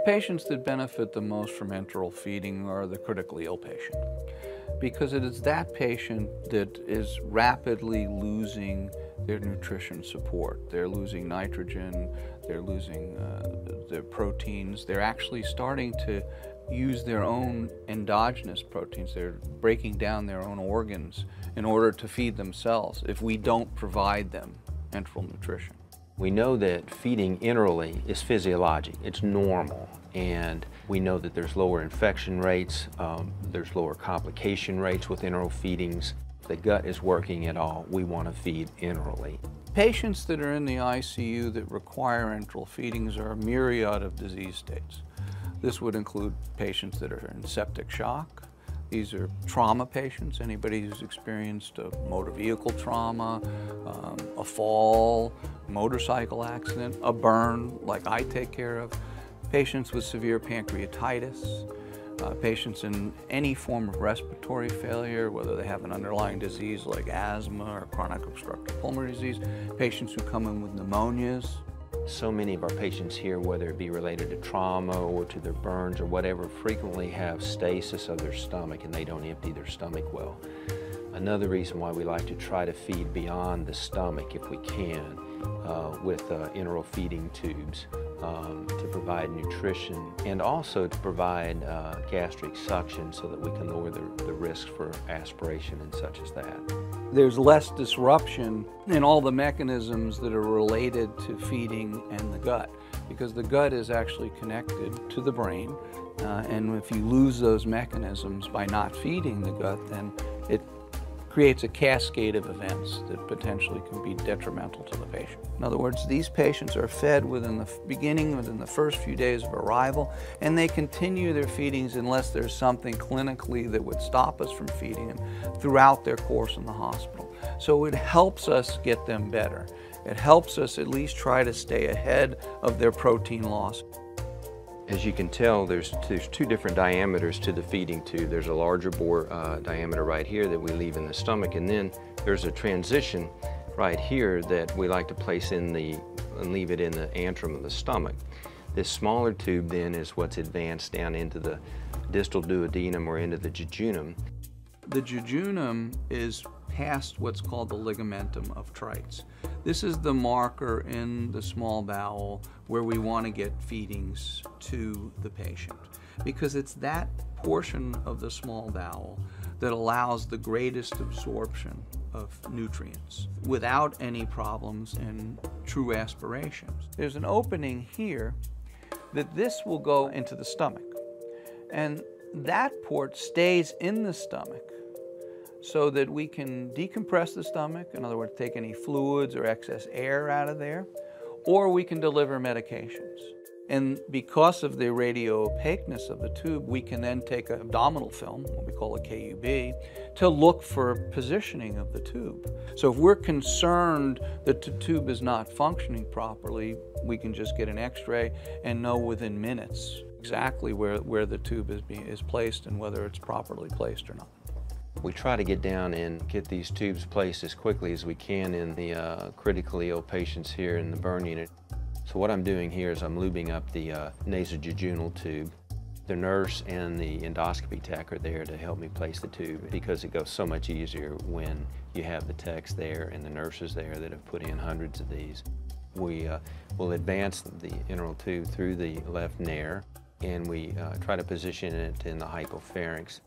patients that benefit the most from enteral feeding are the critically ill patient, because it is that patient that is rapidly losing their nutrition support. They're losing nitrogen, they're losing their proteins. They're actually starting to use their own endogenous proteins. They're breaking down their own organs in order to feed themselves if we don't provide them enteral nutrition. We know that feeding enterally is physiologic, it's normal, and we know that there's lower infection rates, there's lower complication rates with enteral feedings. If the gut is working at all, we want to feed enterally. Patients that are in the ICU that require enteral feedings are a myriad of disease states. This would include patients that are in septic shock. These are trauma patients, anybody who's experienced a motor vehicle trauma, a fall, motorcycle accident, a burn like I take care of, patients with severe pancreatitis, patients in any form of respiratory failure, whether they have an underlying disease like asthma or chronic obstructive pulmonary disease, patients who come in with pneumonias. So many of our patients here, whether it be related to trauma or to their burns or whatever, frequently have stasis of their stomach and they don't empty their stomach well. Another reason why we like to try to feed beyond the stomach if we can with enteral feeding tubes to provide nutrition and also to provide gastric suction so that we can lower the risk for aspiration and such as that. There's less disruption in all the mechanisms that are related to feeding and the gut, because the gut is actually connected to the brain, and if you lose those mechanisms by not feeding the gut, then it creates a cascade of events that potentially can be detrimental to the patient. In other words, these patients are fed within the first few days of arrival, and they continue their feedings unless there's something clinically that would stop us from feeding them throughout their course in the hospital. So it helps us get them better. It helps us at least try to stay ahead of their protein loss. As you can tell, there's two different diameters to the feeding tube. There's a larger bore diameter right here that we leave in the stomach, and then there's a transition right here that we like to place in and leave it in the antrum of the stomach. This smaller tube then is what's advanced down into the distal duodenum or into the jejunum. The jejunum is past what's called the ligamentum of Treitz. This is the marker in the small bowel where we want to get feedings to the patient, because it's that portion of the small bowel that allows the greatest absorption of nutrients without any problems in true aspiration. There's an opening here that this will go into the stomach, and that port stays in the stomach so that we can decompress the stomach, in other words, take any fluids or excess air out of there, or we can deliver medications. And because of the radio-opaqueness of the tube, we can then take an abdominal film, what we call a KUB, to look for positioning of the tube. So if we're concerned that the tube is not functioning properly, we can just get an X-ray and know within minutes exactly where the tube is placed and whether it's properly placed or not. We try to get down and get these tubes placed as quickly as we can in the critically ill patients here in the burn unit. So what I'm doing here is I'm lubing up the nasojejunal tube. The nurse and the endoscopy tech are there to help me place the tube, because it goes so much easier when you have the techs there and the nurses there that have put in hundreds of these. We will advance the enteral tube through the left nair, and we try to position it in the hypopharynx.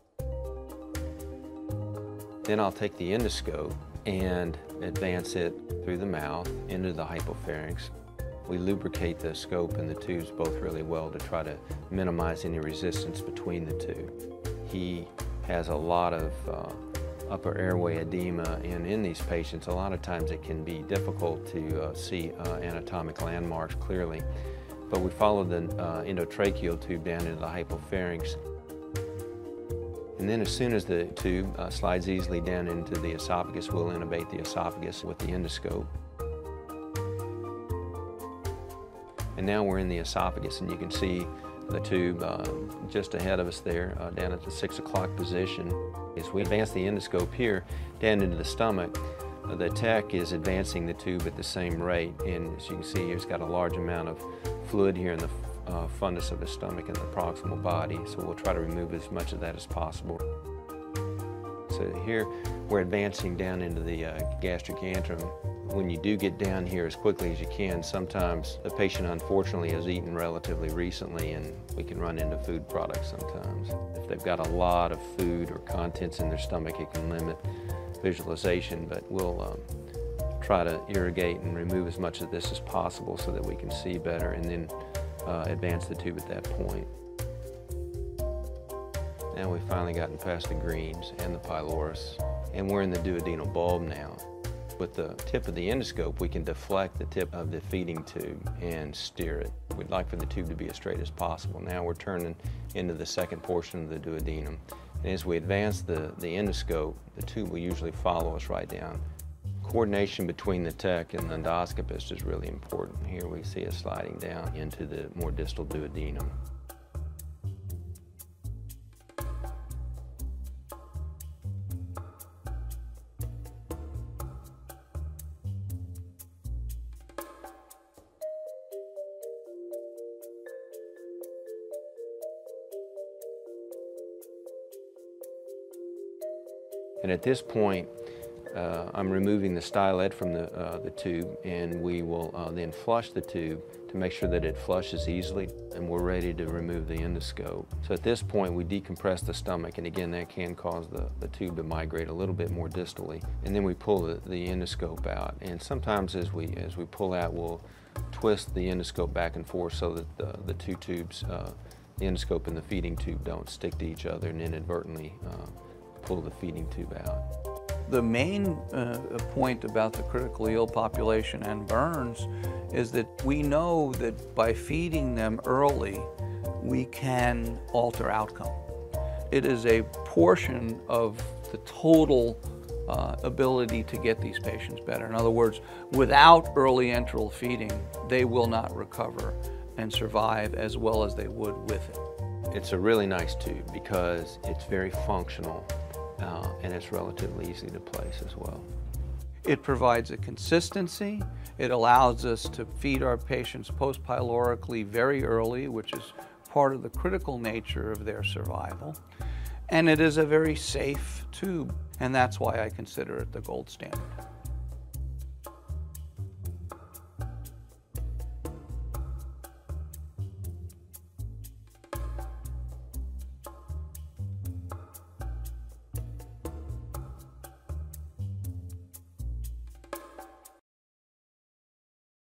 Then I'll take the endoscope and advance it through the mouth into the hypopharynx. We lubricate the scope and the tubes both really well to try to minimize any resistance between the two. He has a lot of upper airway edema, and in these patients, a lot of times it can be difficult to see anatomic landmarks clearly. But we follow the endotracheal tube down into the hypopharynx. And then as soon as the tube slides easily down into the esophagus, we'll intubate the esophagus with the endoscope. And now we're in the esophagus, and you can see the tube just ahead of us there, down at the 6 o'clock position. As we advance the endoscope here down into the stomach, the tech is advancing the tube at the same rate, and as you can see, it's got a large amount of fluid here in the fundus of the stomach and the proximal body, so we'll try to remove as much of that as possible. So here we're advancing down into the gastric antrum. When you do get down here as quickly as you can, sometimes the patient unfortunately has eaten relatively recently and we can run into food products sometimes. If they've got a lot of food or contents in their stomach, it can limit visualization, but we'll try to irrigate and remove as much of this as possible so that we can see better, and then advance the tube at that point. Now we've finally gotten past the greens and the pylorus, and we're in the duodenal bulb now. With the tip of the endoscope, we can deflect the tip of the feeding tube and steer it. We'd like for the tube to be as straight as possible. Now we're turning into the second portion of the duodenum. And as we advance the endoscope, the tube will usually follow us right down. Coordination between the tech and the endoscopist is really important. Here we see us sliding down into the more distal duodenum. And at this point, I'm removing the stylet from the tube, and we will then flush the tube to make sure that it flushes easily, and we're ready to remove the endoscope. So at this point, we decompress the stomach, and again, that can cause the tube to migrate a little bit more distally. And then we pull the endoscope out, and sometimes as we pull out, we'll twist the endoscope back and forth so that the two tubes, the endoscope and the feeding tube, don't stick to each other and inadvertently pull the feeding tube out. The main point about the critically ill population and burns is that we know that by feeding them early, we can alter outcome. It is a portion of the total ability to get these patients better. In other words, without early enteral feeding, they will not recover and survive as well as they would with it. It's a really nice tube because it's very functional. And it's relatively easy to place as well. It provides a consistency. It allows us to feed our patients post-pylorically very early, which is part of the critical nature of their survival. And it is a very safe tube, and that's why I consider it the gold standard.